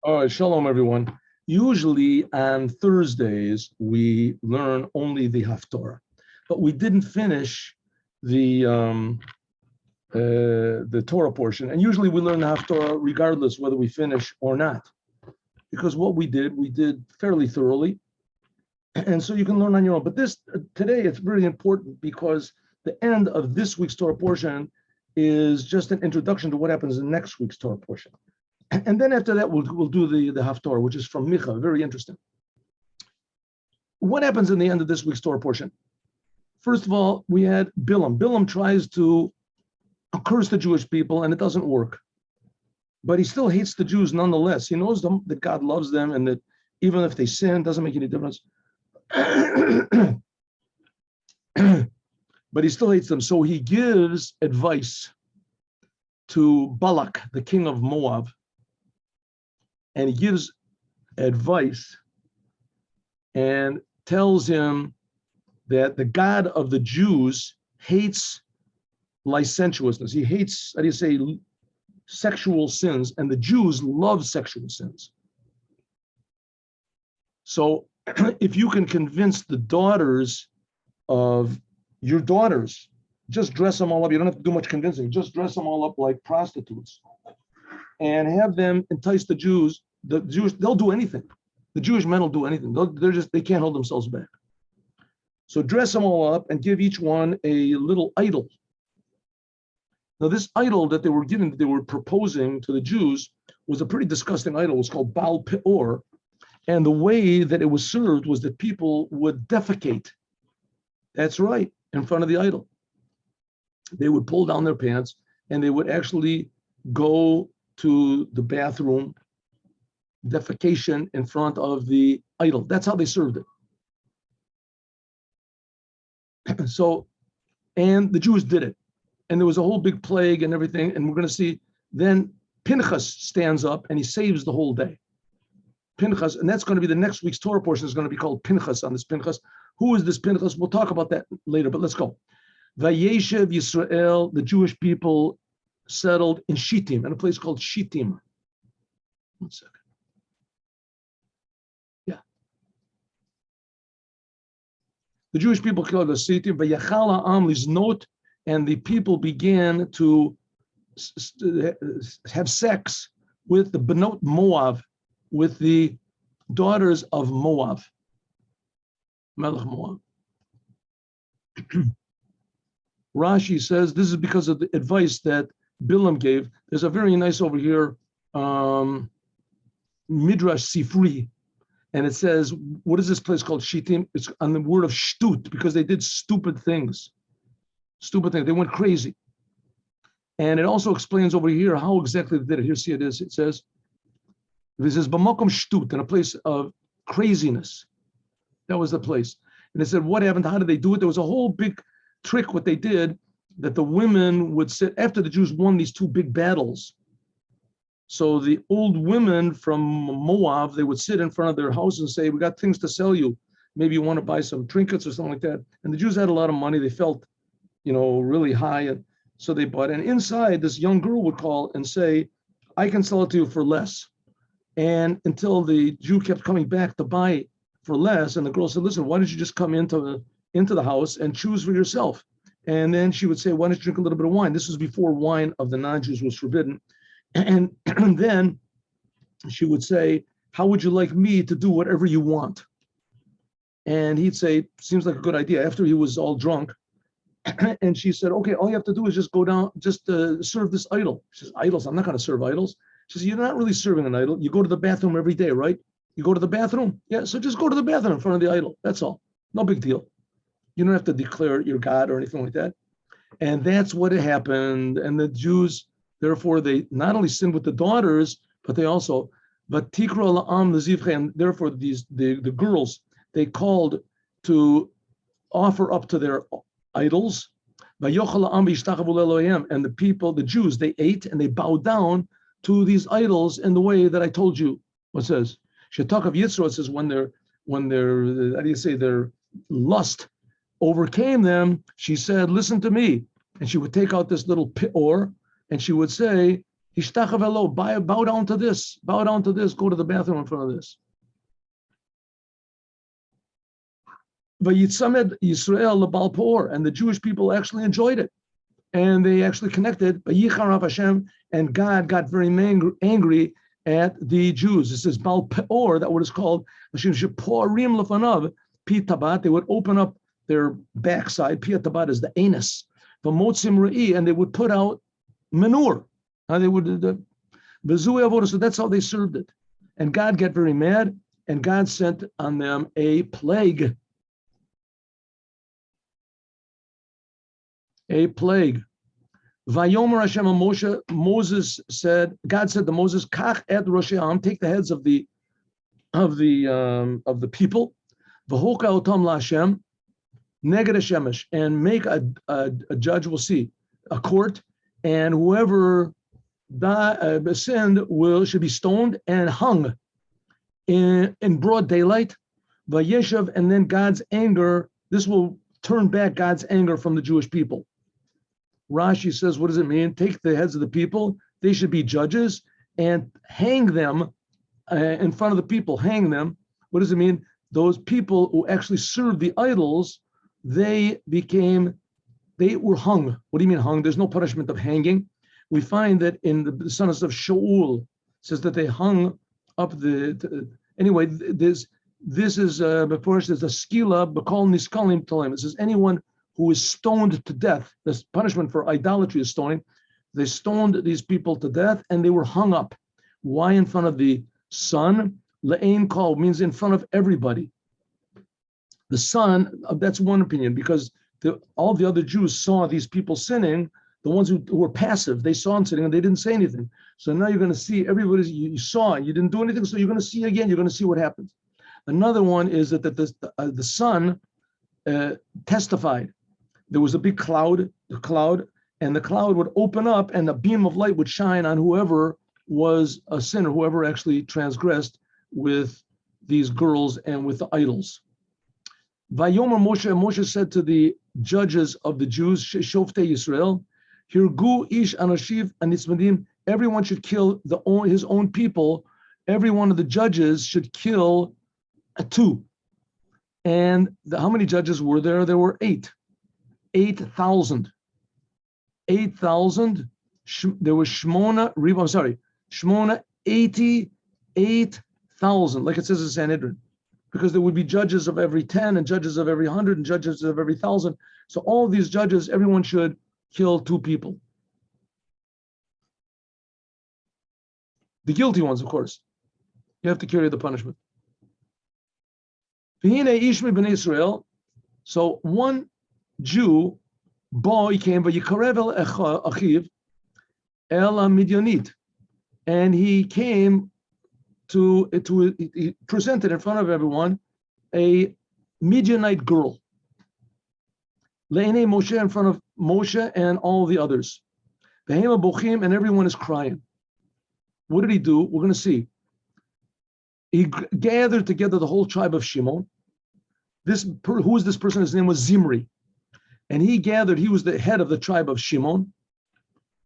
All right, shalom, everyone. Usually on Thursdays, we learn only the Haftorah, but we didn't finish the the Torah portion. And usually we learn the Haftorah regardless whether we finish or not, because what we did fairly thoroughly. And so you can learn on your own. But this today, it's very important because the end of this week's Torah portion is just an introduction to what happens in next week's Torah portion. And then after that, we'll do the Haftorah, which is from Micha, very interesting. What happens in the end of this week's Torah portion? First of all, we had Bilam. Bilam tries to curse the Jewish people, and it doesn't work. But he still hates the Jews nonetheless. He knows that God loves them, and that even if they sin, it doesn't make any difference. But he still hates them. So he gives advice to Balak, the king of Moab, and he gives advice and tells him that the God of the Jews hates licentiousness. He hates, how do you say, sexual sins, and the Jews love sexual sins. So if you can convince the daughters of your daughters, just dress them all up. You don't have to do much convincing. Just dress them all up like prostitutes and have them entice the Jews. The Jews, they'll do anything. The Jewish men will do anything. They can't hold themselves back. So dress them all up and give each one a little idol. Now, this idol that they were proposing to the Jews was a pretty disgusting idol. It was called Baal Peor. And the way that it was served was that people would defecate. That's right, in front of the idol. They would pull down their pants and they would actually go to the bathroom, defecation in front of the idol. That's how they served it. So, and the Jews did it. And there was a whole big plague and everything. And we're going to see then Pinchas stands up and he saves the whole day. Pinchas, and that's going to be the next week's Torah portion is going to be called Pinchas on this Pinchas. Who is this Pinchas? We'll talk about that later, but let's go. Vayeshev Yisrael, the Jewish people settled in Shittim, in a place called Shittim. 1 second. Yeah. The Jewish people called the Shittim, Vayachal ha'am liznot, and the people began to have sex with the Benot Moab, with the daughters of Moab. Melech Moab. Rashi says this is because of the advice that Bilam gave. There's a very nice over here, Midrash Sifri, and it says, what is this place called Shittim? It's on the word of shtut, because they did stupid things. They went crazy. And it also explains over here how exactly they did it. Here, see it is. It says, this is Bamakom Shtut, in a place of craziness. That was the place. And they said, what happened? How did they do it? There was a whole big trick, what they did, that the women would sit, after the Jews won these two big battles. So the old women from Moab, they would sit in front of their house and say, we got things to sell you. Maybe you want to buy some trinkets or something like that. And the Jews had a lot of money. They felt, really high. And so they bought. And inside, this young girl would call and say, I can sell it to you for less. And until the Jew kept coming back to buy for less, and the girl said, listen, why don't you just come into the house and choose for yourself? And then she would say, why don't you drink a little bit of wine? This was before wine of the non-Jews was forbidden. And then she would say, how would you like me to do whatever you want? And he'd say, seems like a good idea, after he was all drunk. And she said, okay, all you have to do is just go down, just serve this idol. She says, idols? I'm not going to serve idols. She says, you're not really serving an idol. You go to the bathroom every day, right? You go to the bathroom? Yeah, so just go to the bathroom in front of the idol. That's all. No big deal. You don't have to declare your God or anything like that. And that's what happened. And the Jews, therefore, they not only sinned with the daughters, but they also, but tikra la'am l'zivche, and therefore the girls, they called to offer up to their idols. And the people, the Jews, they ate and they bowed down to these idols in the way that I told you. What says? Shetak of Yitzro, it says when their how do you say, their lust overcame them, she said, listen to me. And she would take out this little peor and she would say, Bow down to this, go to the bathroom in front of this. Vayitzamed Yisrael lebal por, and the Jewish people actually enjoyed it, and they actually connected. Vayicharav Hashem, and God got very angry at the Jews. It says bal por, that what is called Hashem sheporim lefanav pi tabat. They would open up their backside. Pi tabat is the anus. V'motzim re'i, and they would put out manure. They would so that's how they served it. And God got very mad, and God sent on them a plague. Vayomer Hashem Moshe, Moses said, God said to Moses, Kach et Roshei Am, take the heads of the people, V'hoka otam laHashem, neged Hashemesh, and make a judge, we'll see, a court, and whoever sinned should be stoned and hung in broad daylight. Vayeshav, and then God's anger, this will turn back God's anger from the Jewish people. Rashi says, what does it mean? Take the heads of the people, they should be judges, and hang them in front of the people, hang them. What does it mean? Those people who actually served the idols, they were hung. What do you mean hung? There's no punishment of hanging. We find that in the sons of Shaul, says that they hung up anyway, this is before it says a skila b'kol niskalim talim. It says anyone who is stoned to death. This punishment for idolatry is stoning. They stoned these people to death, and they were hung up. Why in front of the sun? Le'ein kol means in front of everybody. The sun, that's one opinion, because all the other Jews saw these people sinning. The ones who were passive, they saw them sitting and they didn't say anything. So now you're going to see everybody, you saw, you didn't do anything, so you're going to see again, you're going to see what happens. Another one is that the sun testified. There was a big cloud, and the cloud would open up and a beam of light would shine on whoever was a sinner, whoever actually transgressed with these girls and with the idols. Vayomer Moshe said to the judges of the Jews, Shoftei Yisrael, Hirgu ish anashiv anitzmadim, everyone should kill his own people. Every one of the judges should kill two. And how many judges were there? There were 8,000. 8,000. There was Shmona 88,000, like it says in Sanhedrin, because there would be judges of every 10 and judges of every 100 and judges of every 1,000. So all of these judges, everyone should kill two people. The guilty ones, of course. You have to carry the punishment. Israel. So one Jew, boy came, achiv el Midianit, and he came he presented in front of everyone a Midianite girl. Le'enei Moshe, in front of Moshe and all the others. V'hema bochim, and everyone is crying. What did he do? We're going to see. He gathered together the whole tribe of Shimon. Who is this person? His name was Zimri. And he was the head of the tribe of Shimon.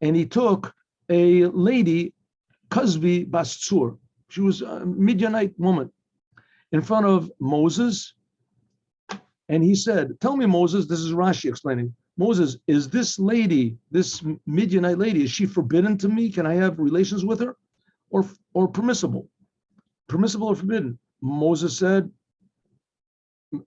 And he took a lady, Kazvi Bastsur. She was a Midianite woman, in front of Moses. And he said, tell me, Moses, this is Rashi explaining. Moses, is this lady, this Midianite lady, is she forbidden to me? Can I have relations with her? Or permissible? Permissible or forbidden? Moses said,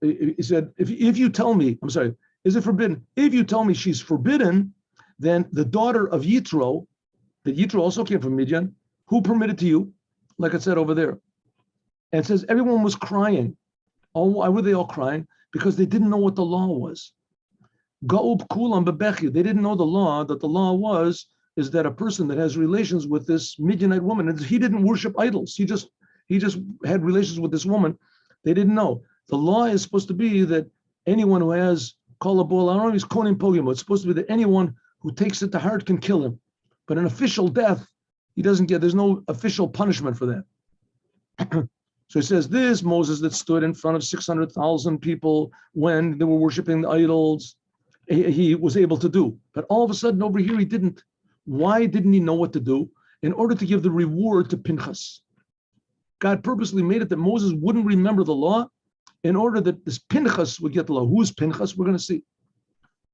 he said, if you tell me, I'm sorry, is it forbidden? If you tell me she's forbidden, then the daughter of Yitro, that Yitro also came from Midian, who permitted to you? Like it said over there. And it says everyone was crying. Why were they all crying? Because they didn't know what the law was. Ga'ub kulam bebechi. They didn't know the law, that the law is that a person that has relations with this Midianite woman, and he didn't worship idols. He just had relations with this woman. They didn't know. The law is supposed to be that anyone who has kolabol, I don't know if he's konim pogimo. It's supposed to be that anyone who takes it to heart can kill him. But an official death, there's no official punishment for that. So he says this Moses that stood in front of 600,000 people when they were worshiping the idols, he was able to do. But all of a sudden over here, he didn't. Why didn't he know what to do? in order to give the reward to Pinchas. God purposely made it that Moses wouldn't remember the law in order that this Pinchas would get the law. Who's Pinchas? We're going to see.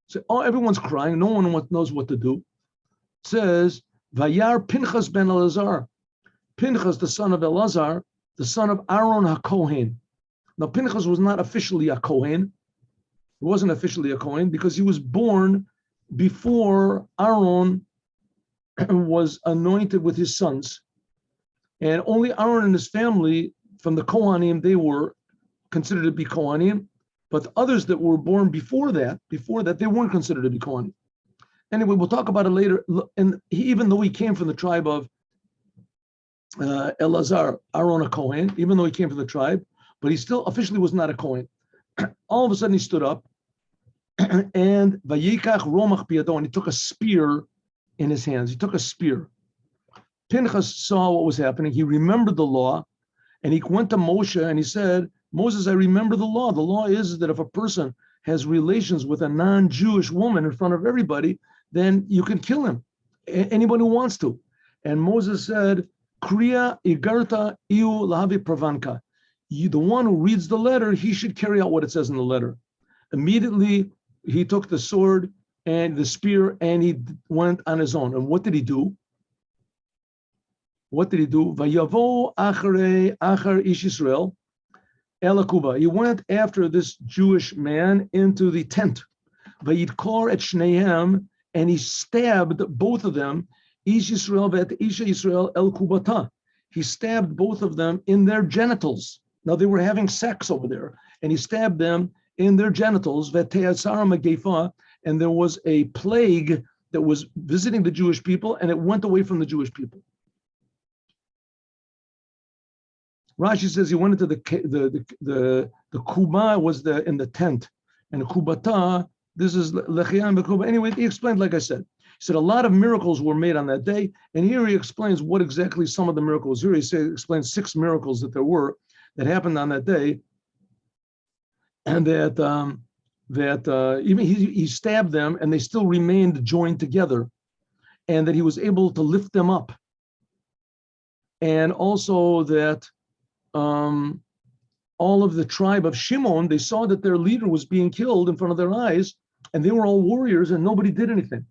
So everyone's crying. No one knows what to do. It says, Vayar Pinchas ben Elazar. Pinchas, the son of Elazar, the son of Aaron HaKohen. Now, Pinchas was not officially a Kohen. He wasn't officially a Kohen because he was born before Aaron was anointed with his sons. And only Aaron and his family from the Kohanim, they were considered to be Kohanim. But the others that were born before that, they weren't considered to be Kohanim. Anyway, we'll talk about it later. And even though he came from the tribe of Elazar, Aaron a Kohen, even though he came from the tribe, but he still officially was not a Kohen. All of a sudden he stood up and Vayikach Romach Biado, and he took a spear in his hands. He took a spear. Pinchas saw what was happening. He remembered the law, and he went to Moshe and he said, Moses, I remember the law. The law is that if a person has relations with a non-Jewish woman in front of everybody, then you can kill him, anyone who wants to. And Moses said, Kriya igarta iu lahavi pravanka. The one who reads the letter, he should carry out what it says in the letter. Immediately, he took the sword and the spear and he went on his own. And what did he do? Vayavo achar ish Yisrael elakuba. He went after this Jewish man into the tent. Vayidkor et shneihem, and he stabbed both of them. Ish Yisrael vet isha Yisrael el kubata. He stabbed both of them in their genitals. Now they were having sex over there, and he stabbed them in their genitals. And there was a plague that was visiting the Jewish people, and it went away from the Jewish people. Rashi says he went into the kuba was in the tent, and the kubata. This is lechian bekuba. Anyway, he explained, like I said. He said a lot of miracles were made on that day, and here he explains what exactly some of the miracles. Here he explains 6 miracles that there were that happened on that day, and that even he stabbed them, and they still remained joined together, and that he was able to lift them up, and also that all of the tribe of Shimon, they saw that their leader was being killed in front of their eyes, and they were all warriors, and nobody did anything.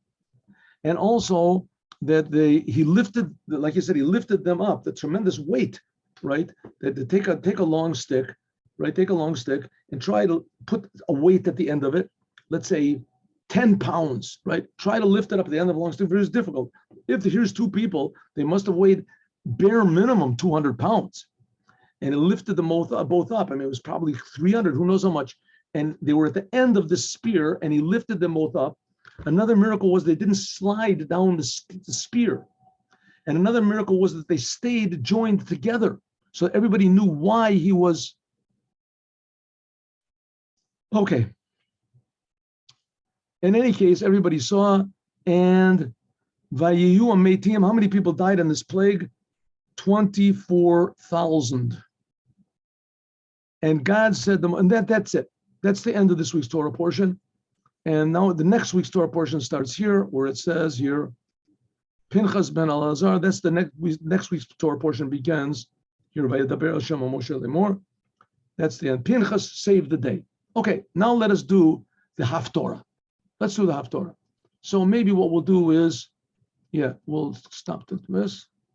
And also that he lifted, like you said, he lifted them up, the tremendous weight, right? That to take a long stick, right? Take a long stick and try to put a weight at the end of it. Let's say 10 pounds, right? Try to lift it up at the end of a long stick. It's difficult. Here's 2 people, they must have weighed bare minimum 200 pounds. And it lifted them both up. I mean, it was probably 300, who knows how much. And they were at the end of the spear, and he lifted them both up. Another miracle was they didn't slide down the spear. And another miracle was that they stayed joined together. So everybody knew why he was. Okay. In any case, everybody saw. And Vayihu Ameitim, how many people died in this plague? 24,000. And God said them, and that's it. That's the end of this week's Torah portion. And now the next week's Torah portion starts here, where it says here, Pinchas ben Elazar. That's the next week's Torah portion begins here. Vayedaber Hashem Moshe lemor. That's the end. Pinchas saved the day. Okay, now let us do the Haftorah. Let's do the Haftorah. So maybe what we'll do is, we'll stop this.